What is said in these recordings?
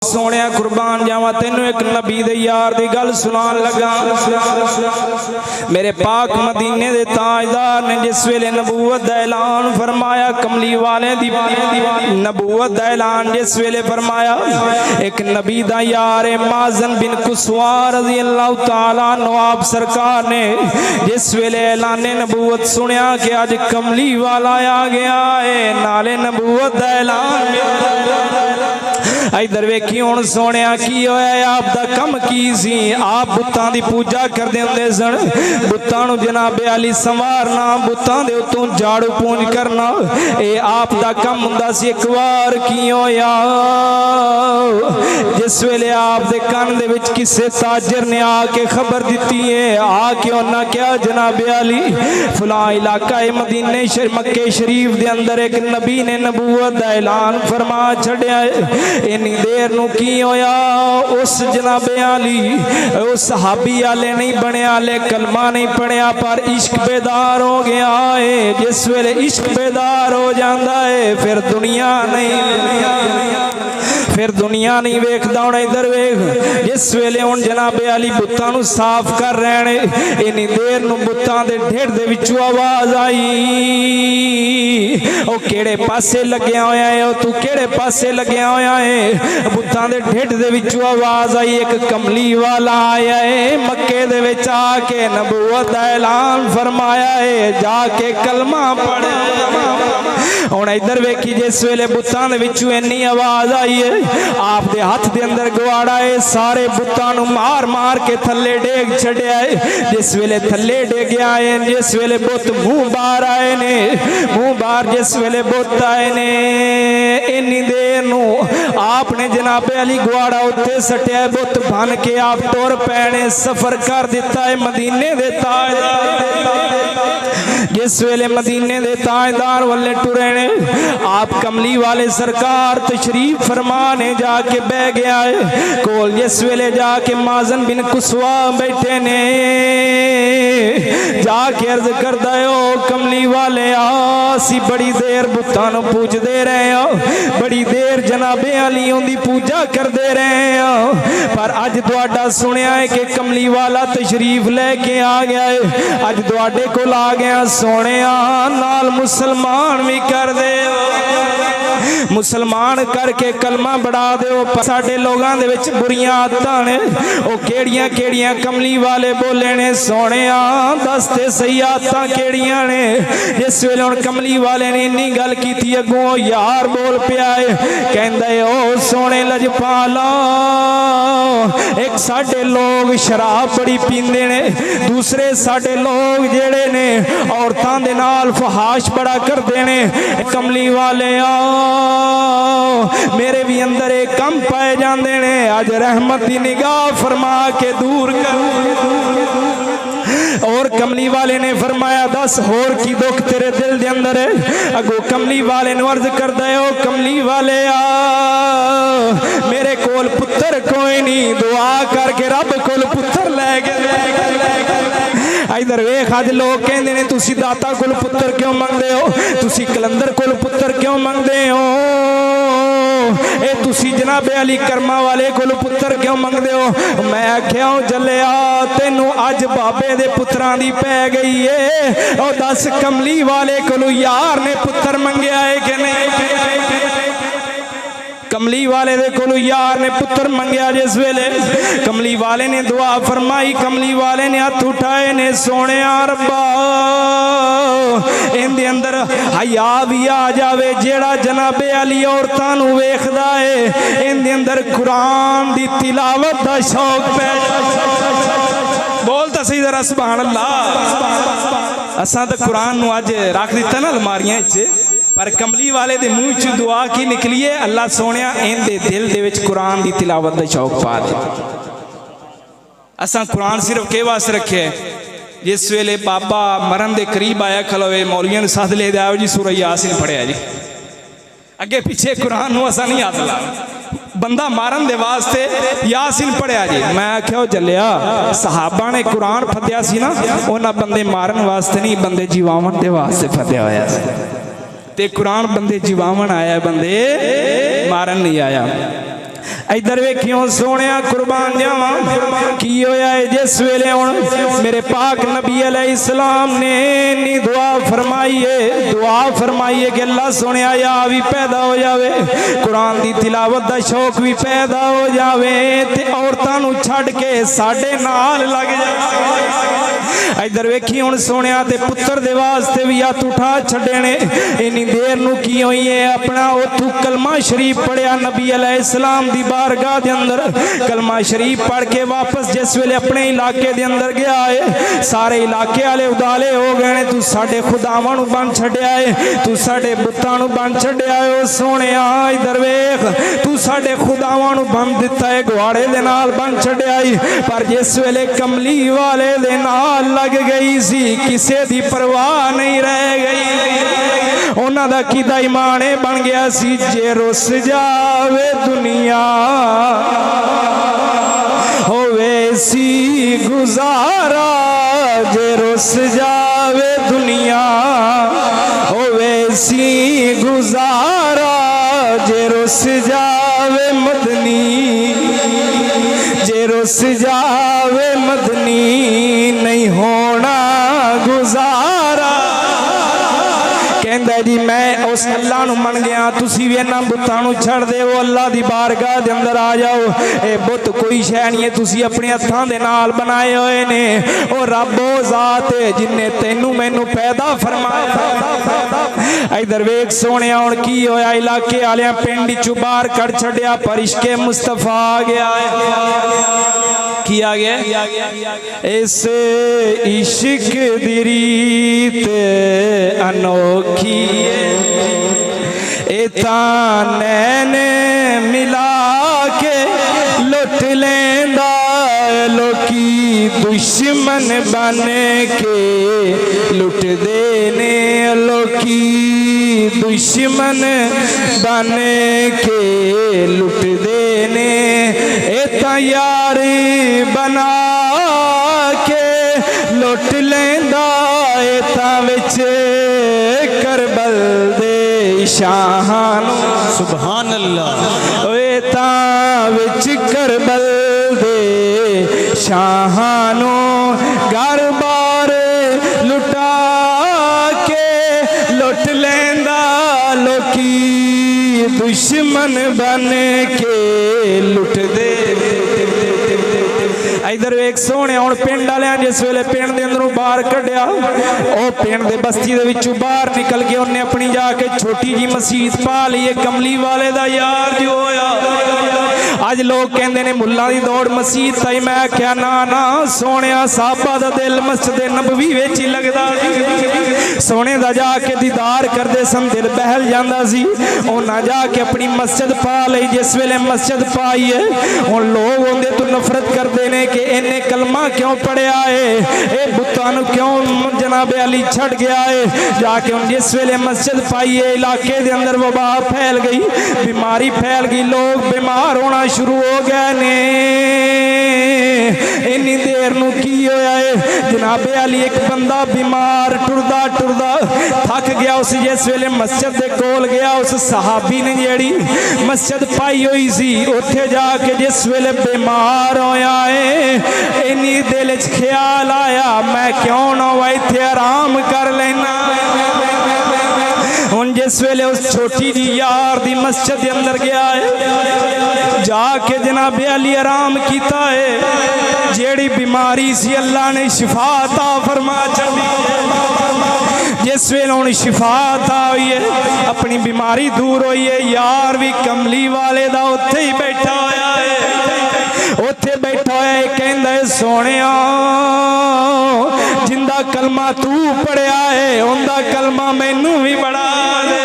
सोने कुर्बान जावा तेनू एक नबी दे यार दी गल सुनान लगा। मेरे पाक मदीने दे ताजदार ने जिस वेले नबूवत दा ऐलान फरमाया, कमली वाले दी नबूवत दा ऐलान जिस वेले फरमाया, एक नबी दा यार माज़न बिन कुसवा रज़ी अल्लाह तआला नवाब सरकार ने जिस वेले ऐलाने नबूवत सुनिया कि अज कमली वाला आ गया है, नाले नबूवत दा ऐलान। इधर वेखी हुण सोने की होया, आप दा कम की सी? आप बुत्तां दी पूजा करदे हुंदे सन, बुत्तां नूं जनाबे अली संवारना, बुत्तां दे उत्तों झाड़ू पूंज करना, ये आप दा कम हुंदा सी। एक बार की होया, जिस वेले आप दे कान दे विच किसे ताजर ने आके खबर दिती है, आके उन्हां क्या जनाबे अली फलां इलाका मदीने मक्के शरीफ दे अंदर एक नबी ने नबूवत दा ऐलान फरमा छड़िया है। इन्नी देर नूं की होया, उस जनाबे अली उस सहाबी आले नहीं बने, आले कलमा नहीं पढ़िया, पर इश्क बेदार हो गया है। जिस वेले इश्क बेदार हो जाता है फिर दुनिया नहीं वेखदा। हुण इधर वेख, जिस वेले हुण जनाबे अली बुत्तां नूं साफ कर रहे ने, इन्नी देर नूं बुत्तां दे ढिड दे विचों आवाज आई, ओ केड़े पासे लग्या होया है, ओ तू केड़े पासे लग्या होया है? बुत्तां दे ढिड दे विचों आवाज आई, एक कमली वाला आया है, मक्के दे विच आके नबूवत दा ऐलान फरमाया है, जाके कलमा पढ़। हुण इधर वेखी, जिस वेले बुत्तां दे विचों इन्नी आवाज आई है, आप दे हाथ दे अंदर गवाड़ा है, सारे बुत्तां नूं मार मार के थल्ले डेग छड़िया है। जिस वेले थल्ले डेगया है, जिस वेले बुत मुंह बाहर आए ने, मुंह बाहर जिस वेले बुत आए ने, इन्नी देर नूं आपने जनाबे अली गवाड़ा उत्ते सटिया, बुत बन के आप तुर पैने सफर कर दिता है मदीने दे ताजदार। जिस वेले मदीने दे ताजदार वाले टुरे ने, आप कमली वाले सरकार तशरीफ फरमाने जाके बह गया है कोल। जिस वेले जाके माज़न बिन कुसवा बैठे ने, जाके अर्ज करदा है, ओ कमली वाले आसी बड़ी देर बुत्तां नूं पूजदे रहे हो, बड़ी देर जनाबे अलियों दी पूजा करदे रहे हो, पर अज तुहाडा सुनिया है कि कमली वाला तशरीफ लेके आ गया है, अज तुहाडे कोल आ गया सोने नाल मुसलमान भी कर दे, मुसलमान करके कलमा बढ़ा दो। साडे लोगां दे विच बुरियां आदतां ने, ओ केड़ियां केड़ियां कमली वाले बोले ने, सोने दसते सही आदतां केड़ियां ने। जिस वेले हुण कमली वाले ने इन्नी गल कीती, अगों यार बोल पिया है, कहंदा है, ओ सोने लजपाला, एक साडे लोग शराब बड़ी पींदे ने, दूसरे साडे लोग जेड़े ने औरतां दे नाल फहाश बड़ा करदे ने। कमली वाले मेरे भी अंदर एक कम पाए जाते ने, अज रहमत की निगाह फरमा के दूर कर। और कमली वाले ने फरमाया, दस होर की दुख तेरे दिल दे अंदर है? अगो कमली वाले ने अर्ज करदा है, ओ कमली वाले मेरे कोल पुत्र कोई नहीं, दुआ करके रब कोल पुत्र लै गए। इधर वेख, अज लोग कहंदे ने तुसी दाता कोल पुत्र क्यों मंगदे हो, तुसी कलंदर कोल पुत्र क्यों मंगदे हो, ए तुसी जनाबे अली कर्मा वाले कोल पुत्र क्यों मंगदे हो? मैं आख्या जलिया तेनू अज बाबे दे पुत्रां दी पै गई है, और दस कमली वाले कोल यार ने पुत्र मंगया है कि नहीं? कमली वाले दे कोल यार ने पुत्र मंगया। जिस वेले कमली वाले ने दुआ फरमाई, कमली वाले ने हाथ उठाए ने, सोने रब्बा इनदे अंदर हया भी आ जावे, जेड़ा जनाबे अली औरतां नूं वेखदा है, इनदे अंदर कुरान दी तिलावत दा शौक पै जावे। बोल ता सही जरा सुभान अल्लाह। असां तो कुरान नूं अज रख दिता ना अलमारियां च, पर कमली वाले दे मुंह च दुआ की निकली है, अल्लाह सोनिया इनदे दिल दे विच कुरान दी तिलावत दा शौक पा दे। असां कुरान सिर्फ के वास्ते रखे, जिस वेले बाबा मरन दे करीब आया खलोवे, मौलवियां नूं सद ले जाओ जी सूरह यासीन पढ़िया जी, अगे पिछे कुरान नूं असां नहीं हाथ ला, बंदा मारन दे वास्ते यासीन पढ़िया जी। मैं आख्या जलिया सहाबा ने कुरान फत्या सी ना, उन्हां बंदे मारन वास्ते नहीं, बंदे जीवावन दे वास्ते फत्या होया सी, ते कुरान बंदे जीवावन आया, बंदे मारन नहीं आया। इधर वेखियो सोनिया कुर्बान जावा की होया है जिस वेले हुण मेरे पाक नबी अलैहिस्सलाम ने नी दुआ फरमाई है कि अल्लाह सोनिया या भी पैदा हो जावे, कुरान दी तिलावत दा शौक भी पैदा हो जावे ते औरतां नूं छड्ड के साडे नाल लग जावे। इधर वेखी हुण सोनिया ते पुत्र दे वास्ते भी हत्थ उठा छड्डे ने। इन्नी देर नूं की होई है अपना उथों कलमा शरीफ पढ़िया नबी अलैहिस्सलाम दी बारगाह दे अंदर। कलमा शरीफ पढ़ के वापस जिस वेले अपने इलाके दे अंदर गया है सारे इलाके वाले उदाले हो गए ने, तू साडे खुदावां नूं बन छड्डिया है, तू साडे बुत्तां नूं बन छड्डिया है। ओ सोनिया इधर वेख तू साडे खुदावां नूं बन दिता है, गुआड़े दे नाल बन छड्डिया है। पर जिस वेले कमली वाले दे नाल लग गई सी किसे दी परवाह नहीं रह गई। उन्हां दा कीदा ईमान बन गया सी जे रुस जावे दुनिया होवे सी गुजारा, जे रुस जावे दुनिया होवे सी गुजारा, जे रुस जावे मदनी, जे रुस जावे मदनी नहीं होना गुजारा। कहंदा जी मैं उस अल्लाह नूं मन गया, तुसी भी इन्हां बुत्तां नूं छड्ड देओ, अल्लाह दी बारगाह दे अंदर आ जाओ। ए बुत कोई शै नहीं है, तुसी अपने हत्थां दे नाल बनाए होए ने। ओ रब ओ ज़ात है जिन्ने तैनूं मैनूं पैदा फरमाया। इधर वेख सोनिया हुण की होया, इलाके वालियां पिंड चों बाहर कढ छड्डिया पर इश्के मुस्तफा आ गया है। की आ गया इस इश्क दी रीत अनोखी तां नैन मिला के लुट लेंदा, लोकी दुश्मन बन के लुट देने, लोकी दुश्मन बन के लुट देने। तां यारी बना के लुट लेंदा, तां विच करबल दे शाहां नूं सुभान अल्लाह, ओए तां विच करबल दे शाहां नूं घर बार लुटा के लुट लेंदा, लोकी दुश्मन बन के लुट दे। इधर एक सोने हुण पिंड वालियां जिस वेले पिंड दे अंदरों बाहर कढ़िया, ओ पिंड दे बस्ती दे विचों बाहर निकल के उन्हें अपनी जाके छोटी जी मसीत पा ली है। कमली वाले दा यार जो होया अज लोग कहंदे ने मुल्लां दी दौड़ मसीत ताई। मैं आख्या ना ना सोनिया साहबा दा दिल मस्जिद नबवी विच ही लगदा, सोने दा जाके दीदार करदे सन दिल बहल जांदा सी। उन्हां जाके अपनी मस्जिद पा लई। जिस वेले मस्जिद पाई है हुण लोग उहदे तो नफरत करदे ने कि इन्हें कलमा क्यों पढ़िया है, ये बुत्तां नूं क्यों जनाब अली छड़ गया है। जाके हुण जिस वेले मस्जिद पाई है इलाके दे अंदर वबा फैल गई, बीमारी फैल गई, लोग बीमार होना शुरू हो गए ने। इन्नी देर नूं की होया है जनाब अली एक बंदा बीमार टुरदा टुरदा थक गया। उस जिस वेले मस्जिद दे कोल गया उस सहाबी ने जेड़ी मस्जिद पाई हुई सी उत्थे जाके जिस वेले बीमार होया है इन्नी दिल च ख्याल आया मैं क्यों ना इत्थे आराम कर लेना। हुण जिस वेले उस छोटी जी यार दी मस्जिद दे अंदर गया है जाके जनाब अली आराम कीता है। जेड़ी बीमारी सी अल्लाह ने शिफा अता फरमा छड़ी। जिस वेले हुण शिफा अता हुई है अपनी बीमारी दूर हुई है, यार भी कमली वाले दा उत्थे ही बैठा होया है। उत्थे बैठा होया है कहंदा है सोनिया जिंदा कलमा तू पढ़िया है उंदा कलमा मैनू भी बड़ा दे।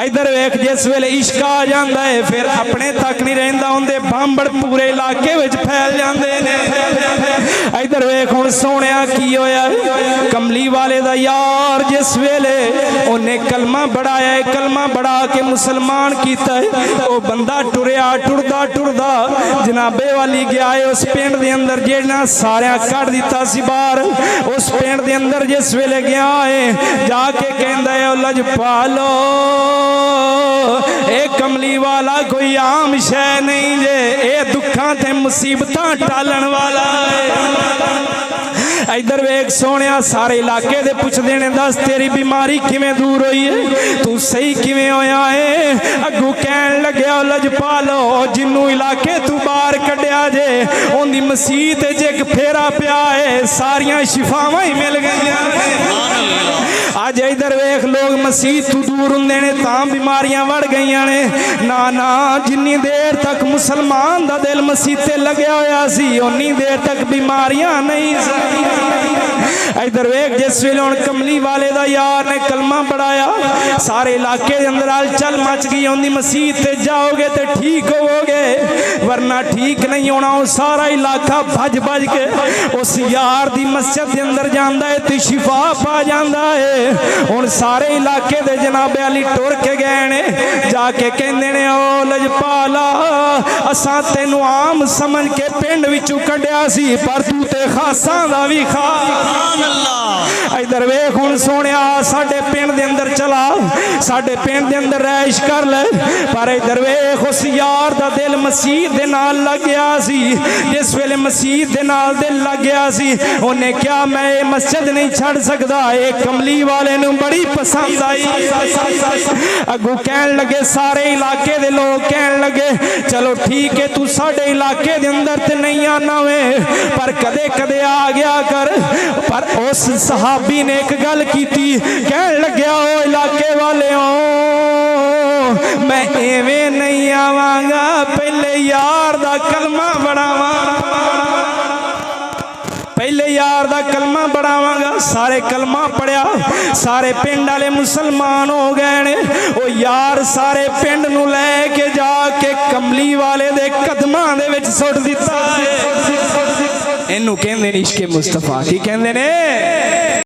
इधर वेख जिस वेले इश्क आ जाता है फिर अपने तक नहीं रहिंदा, उनके बांबड़ पूरे इलाके विच फैल जाते हैं। इधर वेख हुण सोहणिया की होया कमली वाले दा यार जिस वेले उन्हें कलमा बढ़ाया है, कलमा बढ़ा के मुसलमान कीता है, वो बंदा टुरया टुरदा टुरदा जनाबे वाली गया है उस पिंड दे अंदर जेना सारिया कट दिता सी बाहर। उस पिंड दे अंदर जिस वेले गया है जाके कहंदा है ओ लजपालो ए कमली वाला कोई आम शै नहीं जे, ए दुखा ते मुसीबतां टालन वाला है। इधर वेख सोहणिया सारे इलाके दे पुछदे ने दस तेरी बीमारी किवें दूर हुई है, तू सही किवें होया है। अगू कहन लग्या लजपालो जिन्नू इलाके तू बाहर कढ़िया जे उन्दी मसीत च एक फेरा पिया है, सारियां शिफावां ही मिल गईयां। अज इधर वेख लोग मसीत तू दूर हुंदे ने तां बीमारियां वड़ गईयां ने। ना ना जिन्नी देर तक मुसलमान दा दिल मसीते लग्या होया सी उन्नी देर तक बीमारियां नहीं सी। इधर वेख जिस वेले हुण कमली वाले दा यार ने कलमा पढ़ाया सारे इलाके दे अंदर हलचल मच गई। उन्दी मसीत ते जाओगे तो ठीक होवोगे वरना ठीक नहीं होना। सारा इलाका भज भज के उस यार दी मस्जिद दे अंदर जांदा है ते शिफा पा जांदा है। हुण सारे इलाके दे जनाबे अली टुर के गए ने जाके कहंदे ने ओ लजपाला असां तैनू आम समझ के पिंड विचों कढ़िया सी पर तू ते खासां दा भी खा। इधर वेख हुण सोहणिया साडे पिंड दे अंदर चला, साडे पिंड दे अंदर रैश कर ले। पर इधर वेख उस यार दा दिल मसीह दे नाल लग गया सी। जिस वेले मसीह दे नाल दिल लग गया सी उन्हें क्या मैं ये मस्जिद नहीं छड़ सकदा, ये कमली वाले नू बड़ी पसंद आई। अगू कहन लगे सारे इलाके दे लोग कहन लगे चलो ठीक है तू साडे इलाके दे अंदर ते नहीं आना वे पर कदे कदे आ गया कर। पर उस सहाबी ने एक गल की कहन लग्या ओ इलाके वाले मैं एवें नहीं आवांगा पहले यार दा कलमा बढ़ावा, पहले यार दा कलमा बढ़ावांगा। सारे कलमा पढ़िया सारे पिंड वाले मुसलमान हो गए ने। ओ यार सारे पिंड नू लेके जाके कमली वाले दे कदमां दे विच सुट दिता है। इनू कहंदे ने इश्के मुस्तफा की कहंदे ने।